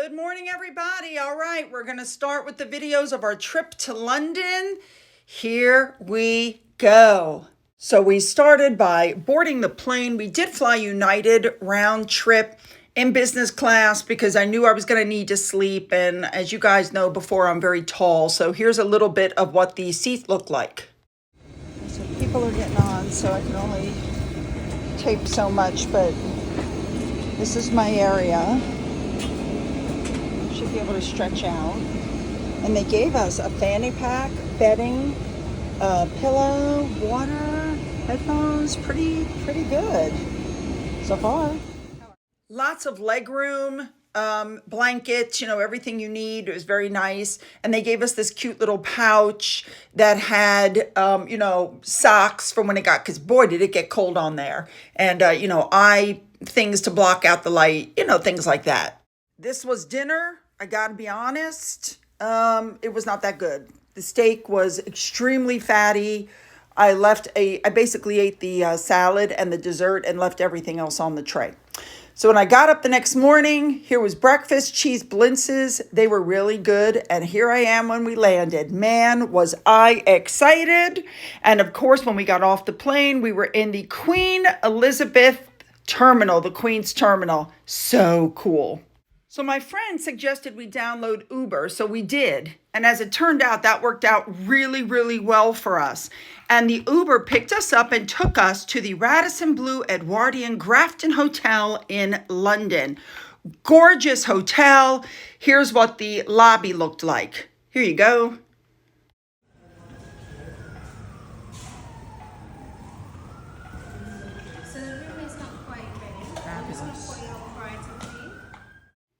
Good morning, everybody. All right, we're going to start with the videos of our trip to London. Here we go. So we started by boarding the plane. We did fly United round trip in business class because I knew I was going to need to sleep. And as you guys know before, I'm very tall. So here's a little bit of what the seats look like. So people are getting on, so I can only tape so much, but this is my area. Should be able to stretch out. And they gave us a fanny pack, bedding, pillow, water, headphones. Pretty good so far. Lots of leg room, blankets, everything you need. It was very nice. And they gave us this cute little pouch that had, socks from when it got, because boy, did it get cold on there. And, things to block out the light, things like that. This was dinner. I gotta be honest, it was not that good. The steak was extremely fatty. I basically ate the salad and the dessert and left everything else on the tray. So when I got up the next morning, here was breakfast, cheese blintzes. They were really good. And here I am when we landed. Man, was I excited. And of course, when we got off the plane, we were in the Queen Elizabeth Terminal, the Queen's Terminal. So cool. So my friend suggested we download Uber, so we did. And as it turned out, that worked out really, really well for us. And the Uber picked us up and took us to the Radisson Blu Edwardian Grafton Hotel in London. Gorgeous hotel. Here's what the lobby looked like. Here you go. So the room is not quite ready. Fabulous. Tea.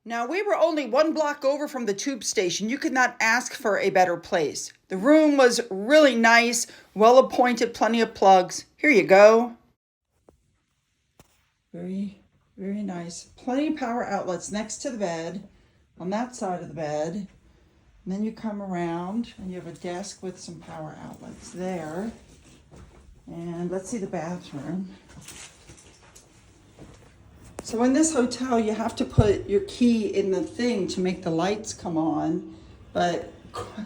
Now, we were only one block over from the tube station. You could not ask for a better place. The room was really nice, well appointed, plenty of plugs. Here you go. Very, very nice. Plenty of power outlets next to the bed, on that side of the bed. And then you come around and you have a desk with some power outlets there. And let's see the bathroom. So in this hotel, you have to put your key in the thing to make the lights come on. But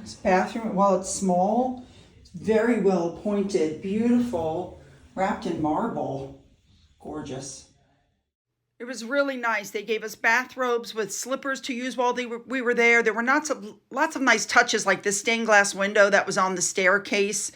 this bathroom, while it's small, it's very well appointed, beautiful, wrapped in marble. Gorgeous. It was really nice. They gave us bathrobes with slippers to use while we were there. There were lots of nice touches, like this stained glass window that was on the staircase.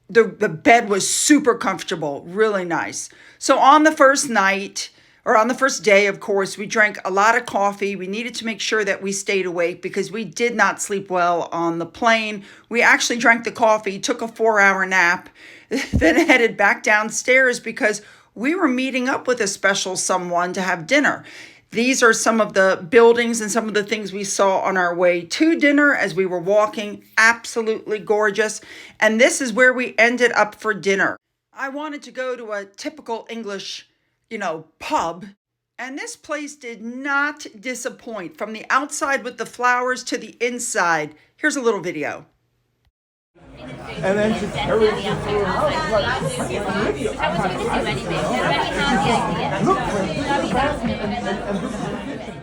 The bed was super comfortable, really nice. So on the first night, or on the first day, of course, we drank a lot of coffee. We needed to make sure that we stayed awake because we did not sleep well on the plane. We actually drank the coffee, took a 4-hour nap, then headed back downstairs because we were meeting up with a special someone to have dinner. These are some of the buildings and some of the things we saw on our way to dinner as we were walking. Absolutely gorgeous. And this is where we ended up for dinner. I wanted to go to a typical English, pub. And this place did not disappoint. From the outside with the flowers to the inside. Here's a little video. And then she carries you through a house. Like, I'm with you. I was going to do anyway. We already had the idea.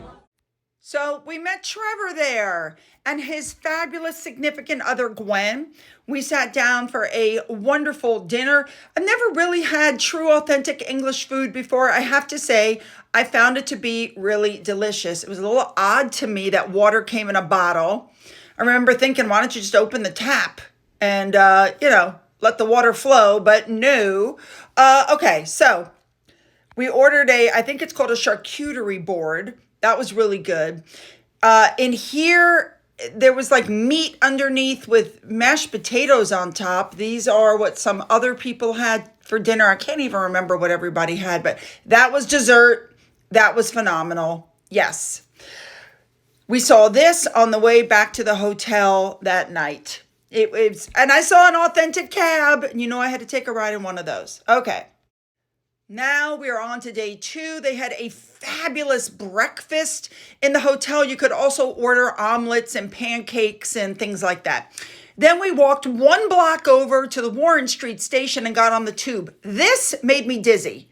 So we met Trevor there and his fabulous significant other, Gwen. We sat down for a wonderful dinner. I've never really had true, authentic English food before. I have to say, I found it to be really delicious. It was a little odd to me that water came in a bottle. I remember thinking, why don't you just open the tap and, let the water flow? But no. Okay, so we ordered I think it's called a charcuterie board. That was really good. In here, there was like meat underneath with mashed potatoes on top. These are what some other people had for dinner. I can't even remember what everybody had, but that was dessert. That was phenomenal. Yes. We saw this on the way back to the hotel that night. And I saw an authentic cab, and I had to take a ride in one of those. Okay. Now we are on to day 2. They had a fabulous breakfast in the hotel. You could also order omelets and pancakes and things like that. Then we walked 1 block over to the Warren Street station and got on the tube. This made me dizzy.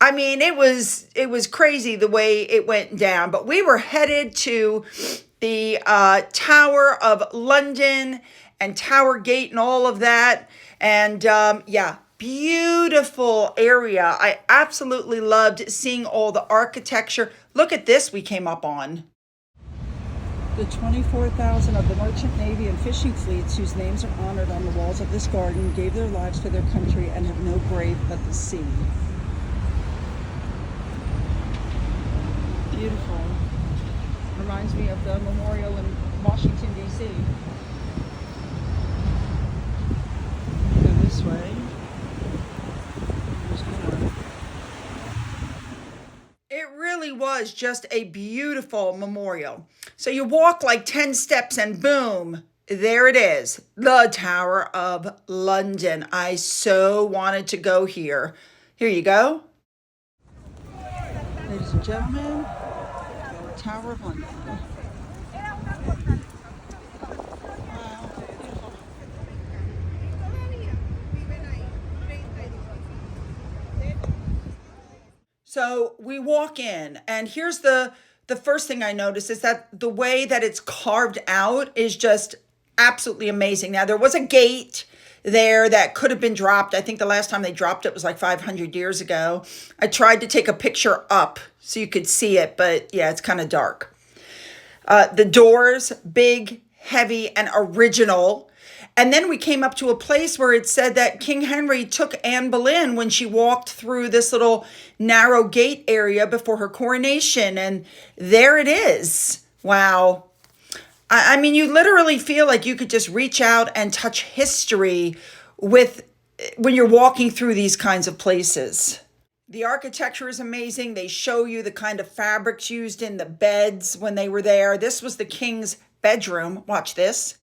I mean, it was crazy the way it went down. But we were headed to the Tower of London and Tower Gate and all of that. And yeah, beautiful area. I absolutely loved seeing all the architecture. Look at this we came up on. The 24,000 of the merchant navy and fishing fleets whose names are honored on the walls of this garden gave their lives for their country and have no grave but the sea. Beautiful. Reminds me of the memorial in Washington, D.C. Go this way. There's more. It really was just a beautiful memorial. So you walk like 10 steps and boom, there it is, the Tower of London. I so wanted to go here. Here you go. Ladies and gentlemen, the Tower of London. Wow, beautiful. So we walk in, and here's the first thing I noticed is that the way that it's carved out is just absolutely amazing. Now, there was a gate there that could have been dropped. I think the last time they dropped it was like 500 years ago. I tried to take a picture up so you could see it, but yeah, it's kind of dark. The doors, big, heavy, and original. And then we came up to a place where it said that King Henry took Anne Boleyn when she walked through this little narrow gate area before her coronation. And there it is. Wow. I mean, you literally feel like you could just reach out and touch history when you're walking through these kinds of places. The architecture is amazing. They show you the kind of fabrics used in the beds when they were there. This was the king's bedroom. Watch this.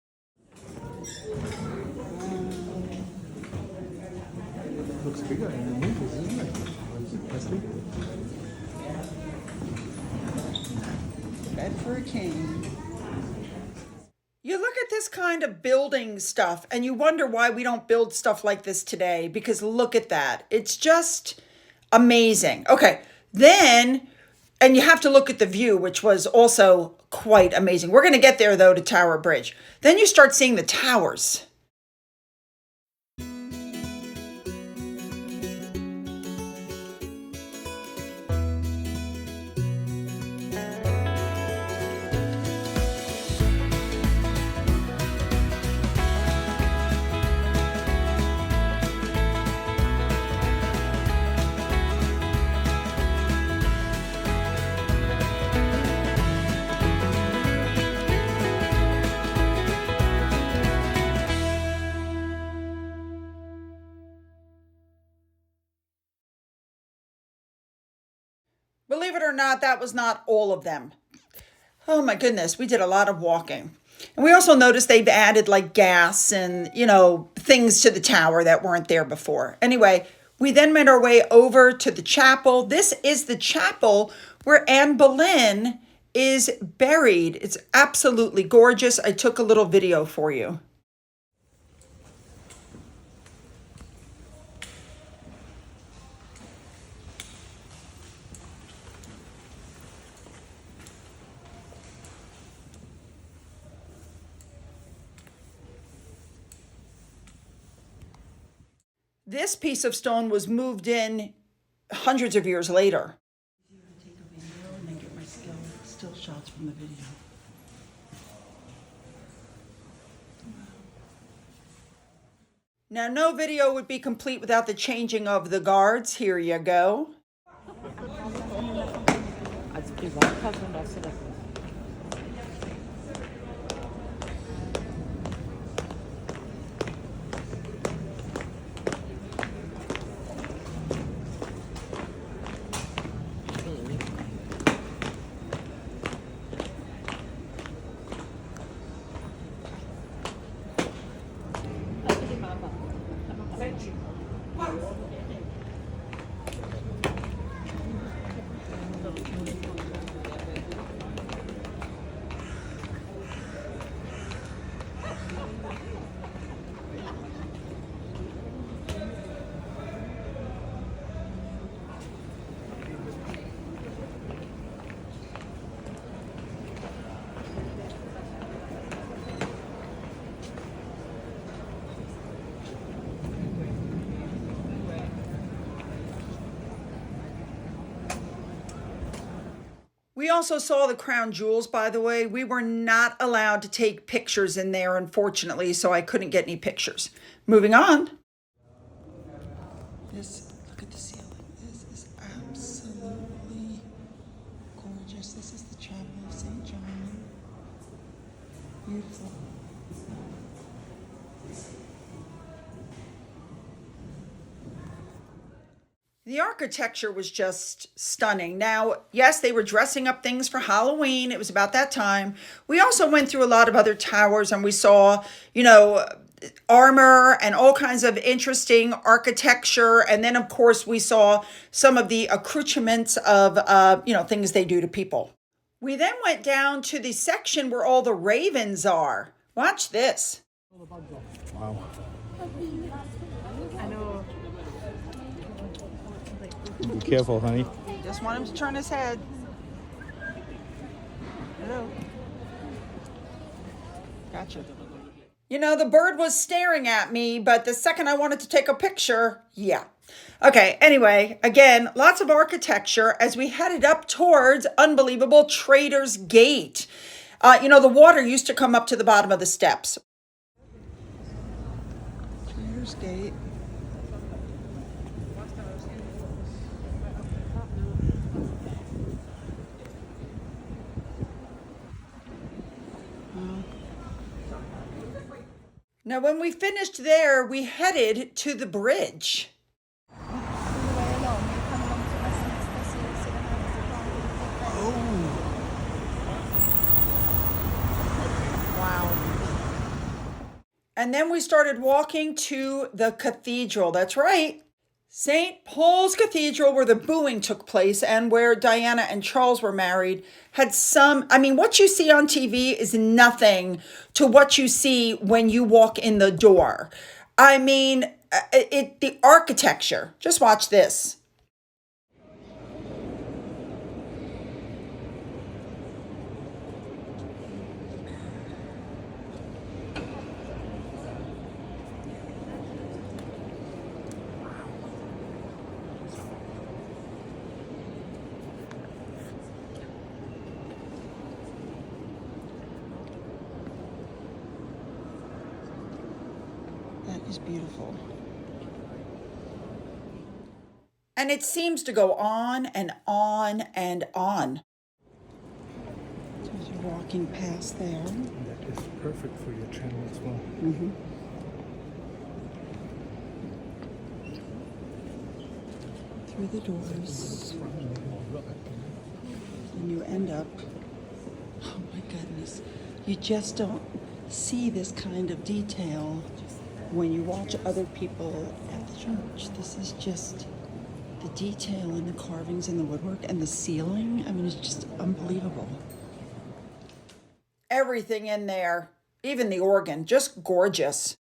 Looks bigger in the movies, isn't it? That's big. Bed for a king. You look at this kind of building stuff and you wonder why we don't build stuff like this today, because look at that. It's just amazing. Okay, then, and you have to look at the view, which was also quite amazing. We're going to get there, though, to Tower Bridge. Then you start seeing the towers. Believe it or not, that was not all of them. Oh my goodness, we did a lot of walking. And we also noticed they've added like gas and, things to the tower that weren't there before. Anyway, we then made our way over to the chapel. This is the chapel where Anne Boleyn is buried. It's absolutely gorgeous. I took a little video for you. This piece of stone was moved in hundreds of years later. I'm going to take a video and then get my still shots from the video. Now, no video would be complete without the changing of the guards. Here you go. We also saw the crown jewels, by the way. We were not allowed to take pictures in there, unfortunately, so I couldn't get any pictures. Moving on. Look at the ceiling. This is absolutely gorgeous. This is the Chapel of St. John. Beautiful. The architecture was just stunning. Now, yes, they were dressing up things for Halloween. It was about that time. We also went through a lot of other towers and we saw, armor and all kinds of interesting architecture. And then, of course, we saw some of the accoutrements of, things they do to people. We then went down to the section where all the ravens are. Watch this. Wow. Be careful, honey. Just want him to turn his head. Hello. Gotcha. The bird was staring at me, but the second I wanted to take a picture, yeah. Okay, anyway, again, lots of architecture as we headed up towards unbelievable Trader's Gate. The water used to come up to the bottom of the steps. Trader's Gate. Now, when we finished there, we headed to the bridge. And then we started walking to the cathedral. That's right. St. Paul's Cathedral, where the booing took place and where Diana and Charles were married, had what you see on TV is nothing to what you see when you walk in the door. The architecture. Just watch this. Is beautiful. And it seems to go on and on and on. So you're walking past there. That is perfect for your channel as well. Mm-hmm. Through the doors. And you end up, oh my goodness, you just don't see this kind of detail when you watch other people at the church. This is just the detail and the carvings and the woodwork and the ceiling. It's just unbelievable. Everything in there, even the organ, just gorgeous.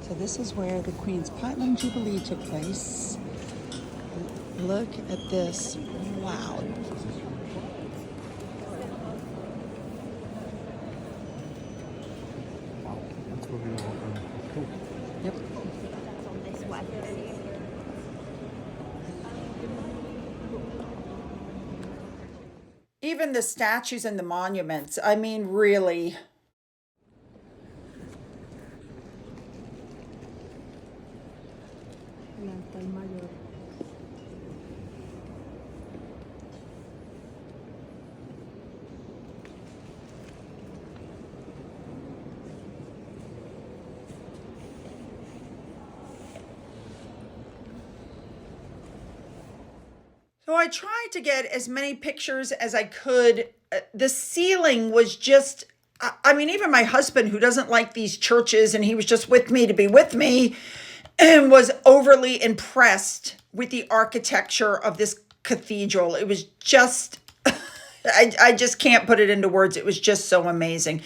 So this is where the Queen's Platinum Jubilee took place. Look at this. Wow. Yep. Even the statues and the monuments, really. So I tried to get as many pictures as I could. The ceiling was just, even my husband, who doesn't like these churches, and he was just with me to be with me, and was overly impressed with the architecture of this cathedral. It was just, I just can't put it into words. It was just so amazing.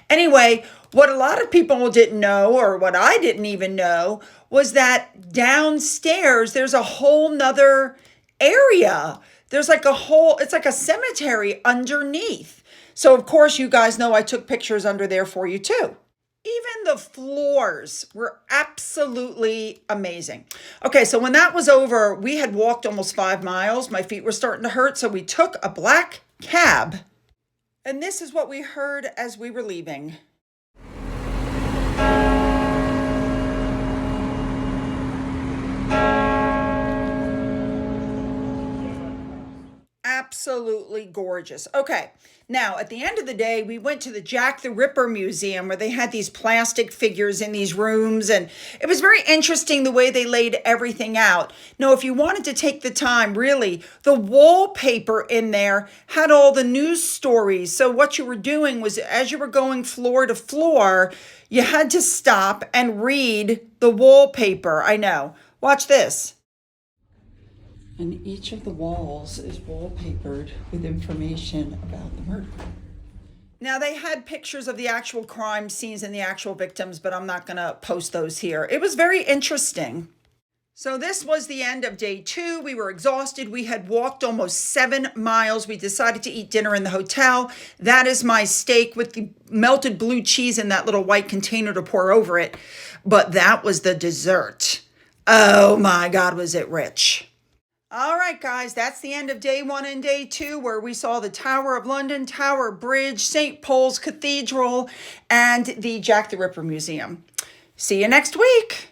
Anyway, what a lot of people didn't know, or what I didn't even know, was that downstairs there's a whole nother area. There's it's like a cemetery underneath. So of course you guys know I took pictures under there for you too. Even the floors were absolutely amazing. Okay, so when that was over, we had walked almost 5 miles. My feet were starting to hurt, so we took a black cab. And this is what we heard as we were leaving. Absolutely gorgeous. Okay, now at the end of the day, we went to the Jack the Ripper Museum where they had these plastic figures in these rooms, and it was very interesting the way they laid everything out. Now, if you wanted to take the time, really, the wallpaper in there had all the news stories. So, what you were doing was as you were going floor to floor, you had to stop and read the wallpaper. I know. Watch this. And each of the walls is wallpapered with information about the murder. Now, they had pictures of the actual crime scenes and the actual victims, but I'm not going to post those here. It was very interesting. So this was the end of day 2. We were exhausted. We had walked almost 7 miles. We decided to eat dinner in the hotel. That is my steak with the melted blue cheese in that little white container to pour over it. But that was the dessert. Oh my God, was it rich. All right, guys, that's the end of day 1 and day 2, where we saw the Tower of London, Tower Bridge, St. Paul's Cathedral, and the Jack the Ripper Museum. See you next week.